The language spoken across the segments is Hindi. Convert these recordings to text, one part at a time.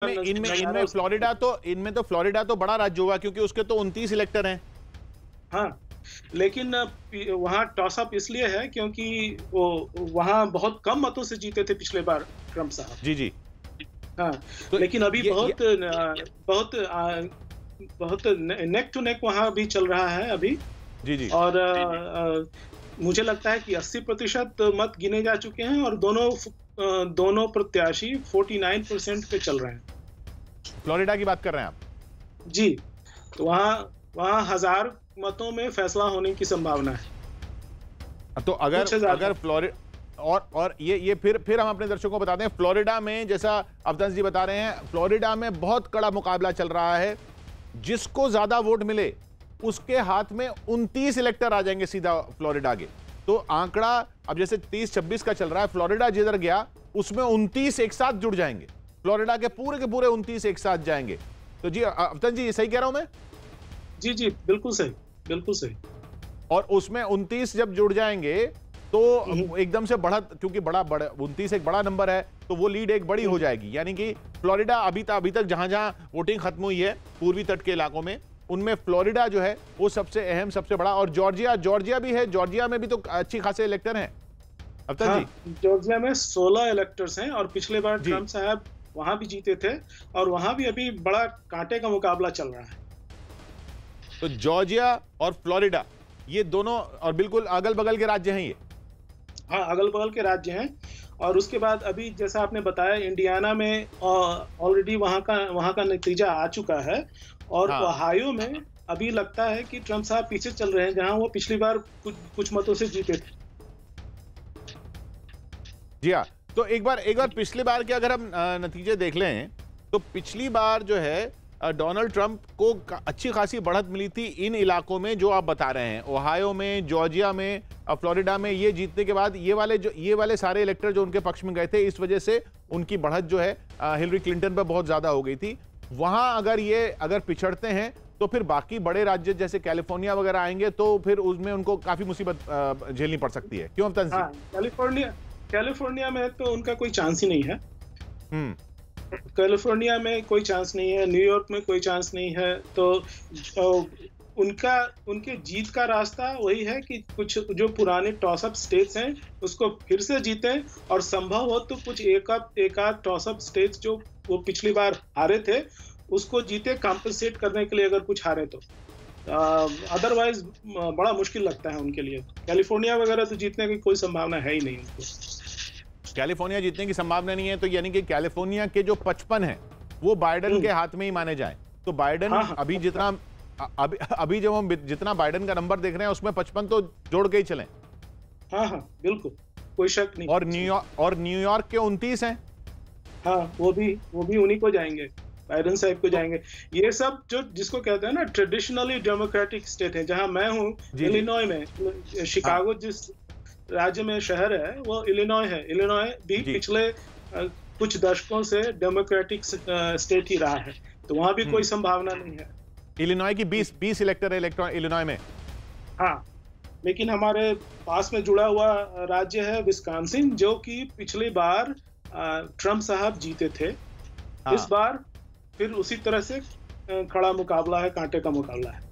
इनमें इनमें तो फ्लोरिडा तो बड़ा राज्य हुआ क्योंकि उसके तो 29 इलेक्टर हैं। हाँ, लेकिन वहाँ टॉस अप इसलिए है क्योंकि वो वहाँ बहुत कम मतों से जीते थे पिछले बार ट्रम्प साहब। जी जी। हाँ, तो लेकिन अभी बहुत नेक टू नेक वहाँ भी चल रहा है अभी। जी जी। और मुझे लगता है कि 80% मत गिने जा चुके हैं और दोनों प्रत्याशी 49% पे चल रहे हैं। फ्लोरिडा की बात कर रहे हैं आप? जी, तो वहाँ 1000 मतों में फैसला होने की संभावना है। तो अगर फ्लोरिडा और ये फिर हम अपने दर्शकों को बताते हैं, फ्लोरिडा में जैसा अवधेश जी बता रहे हैं, फ्लोरिडा में बहुत कड़ा मुकाबला चल रहा है। जिसको ज्यादा वोट मिले उसके हाथ में 29 इलेक्टर आ जाएंगे सीधा फ्लोरिडा के। तो आंकड़ा अब जैसे 30-26 का चल रहा है, फ्लोरिडा जिधर गया उसमें 29 एक साथ जुड़ जाएंगे, फ्लोरिडा के पूरे 29 एक साथ जाएंगे। तो जी अवधेश जी, सही कह रहा हूं मैं? जी जी, बिल्कुल सही, बिल्कुल सही। और उसमें 29 जब जुड़ जाएंगे तो एकदम से बढ़त, क्योंकि बड़ा 29 एक बड़ा नंबर है, तो वो लीड एक बड़ी हो जाएगी। यानी कि फ्लोरिडा अभी तक जहां वोटिंग खत्म हुई है पूर्वी तट के इलाकों में, उनमें फ्लोरिडा जो है वो सबसे अहम, सबसे बड़ा। और जॉर्जिया भी है, जॉर्जिया में भी तो अच्छी खासे इलेक्टर हैं अब तक। हाँ, जी, जॉर्जिया में 16 इलेक्टर्स हैं और पिछले बार ट्रम्प साहब वहां भी जीते थे और वहां भी अभी बड़ा कांटे का मुकाबला चल रहा है। तो जॉर्जिया और फ्लोरिडा ये दोनों और बिल्कुल अगल बगल के राज्य हैं ये। हाँ, अगल बगल के राज्य हैं। और उसके बाद अभी जैसा आपने बताया, इंडियाना में ऑलरेडी वहाँ का नतीजा आ चुका है। और हाँ। ओहायो में अभी लगता है कि ट्रम्प साहब पीछे चल रहे हैं, जहां वो पिछली बार कुछ मतों से जीते थे। जी हाँ, तो एक बार पिछली बार के अगर हम नतीजे देख लें तो पिछली बार जो है डोनाल्ड ट्रंप को अच्छी खासी बढ़त मिली थी इन इलाकों में जो आप बता रहे हैं, ओहायो में, जॉर्जिया में, फ्लोरिडा में। ये जीतने के बाद ये वाले सारे इलेक्टर जो उनके पक्ष में गए थे, इस वजह से उनकी बढ़त जो है हिलरी क्लिंटन पर बहुत ज्यादा हो गई थी। वहां अगर पिछड़ते हैं तो फिर बाकी बड़े राज्य जैसे कैलिफोर्निया वगैरह आएंगे तो फिर उसमें उनको काफी मुसीबत झेलनी पड़ सकती है। क्यों अवतार जी? कैलिफोर्निया में तो उनका कोई चांस ही नहीं है। कैलिफोर्निया में कोई चांस नहीं है, न्यूयॉर्क में कोई चांस नहीं है। तो उनके जीत का रास्ता वही है कि कुछ जो पुराने टॉस अप स्टेट्स हैं उसको फिर से जीतें, और संभव हो तो कुछ एक आध टॉस अप स्टेट्स जो वो पिछली बार हारे थे उसको जीते, कॉम्पनसेट करने के लिए अगर कुछ हारे तो। अदरवाइज बड़ा मुश्किल लगता है उनके लिए। कैलिफोर्निया वगैरह तो जीतने की कोई संभावना है ही नहीं उनको। कैलिफोर्निया जीतने की संभावना नहीं है, तो यानी कि कैलिफोर्निया के जो 55 हैं वो बाइडेन के हाथ में ही माने जाएं। तो बाइडेन अभी जब हम जितना बाइडेन का नंबर देख रहे हैं उसमें 55 तो जोड़ के ही चलें। हाँ, बिल्कुल, कोई शक नहीं। और न्यूयॉर्क के 29 हैं। हाँ, वो भी उन्हीं को जाएंगे, बाइडेन साहब को जाएंगे। ये सब जो जिसको कहते हैं ना ट्रेडिशनली डेमोक्रेटिक स्टेट है। जहां मैं हूँ इलिनॉय में, शिकागो जिस राज्य में शहर है वो इलिनॉय है। इलिनॉय भी पिछले कुछ दशकों से डेमोक्रेटिक स्टेट ही रहा है, तो वहां भी कोई संभावना नहीं है। इलिनॉय की 20 इलेक्टर है इलिनॉय में। हाँ, लेकिन हमारे पास में जुड़ा हुआ राज्य है विस्कॉन्सिन, जो कि पिछली बार ट्रम्प साहब जीते थे। इस बार फिर उसी तरह से खड़ा मुकाबला है, कांटे का मुकाबला है।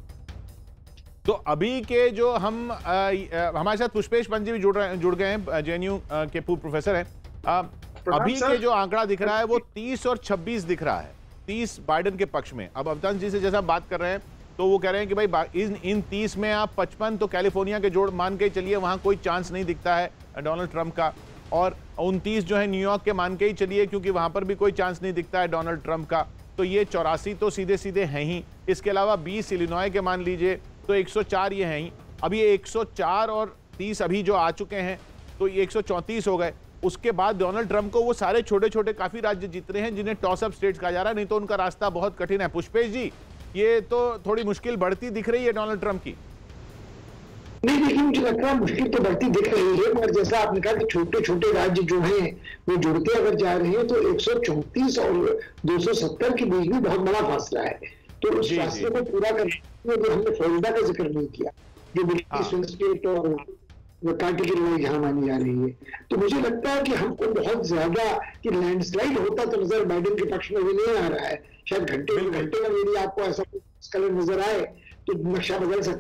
तो अभी के जो हमारे साथ पुष्पेश पंत जी भी जुड़ गए हैं, जेएनयू के पूर्व प्रोफेसर हैं। अभी के जो आंकड़ा दिख रहा है वो 30 और 26 दिख रहा है, 30 बाइडेन के पक्ष में। अब अवतार जी से जैसा बात कर रहे हैं तो वो कह रहे हैं कि भाई इन 30 में आप 55 तो कैलिफोर्निया के जोड़ मान के चलिए, वहां कोई चांस नहीं दिखता है डोनाल्ड ट्रंप का। और 29 जो है न्यूयॉर्क के मान के ही चलिए, क्योंकि वहां पर भी कोई चांस नहीं दिखता है डोनाल्ड ट्रंप का। तो ये 84 तो सीधे सीधे हैं ही। इसके अलावा 20 इलिनॉय के मान लीजिए तो 104 ये हैं ही। अब ये 104 और 30 अभी जो आ चुके हैं तो ये 134 हो गए। उसके बाद डोनाल्ड ट्रंप को वो सारे छोटे छोटे काफी राज्य जीत रहे हैं जिन्हें टॉस अप स्टेट्स कहा जा रहा है, नहीं तो उनका रास्ता बहुत कठिन है। पुष्पेश जी, ये तो थोड़ी मुश्किल बढ़ती दिख रही है डोनाल्ड ट्रंप की। नहीं, देखिए, मुझे लगता है मुश्किल तो बढ़ती दिख रही है, मगर जैसा आपने कहा कि छोटे छोटे राज्य जो हैं वो जुड़ते अगर जा रहे हैं तो 134 और 270 के बीच भी बहुत बड़ा फासला है। तो उस फासले को पूरा करने में जो हमने फ्लोरिडा का जिक्र नहीं किया, जो बिल्कुल स्विंग स्टेट और कांटे की लड़ाई जहां मानी जा रही है। तो मुझे लगता है कि हमको बहुत ज्यादा कि लैंडस्लाइड होता तो नजर बाइडेन के पक्ष में भी नहीं आ रहा है। शायद घंटे में यदि आपको ऐसा कलर नजर आए तो नक्शा बदल सकता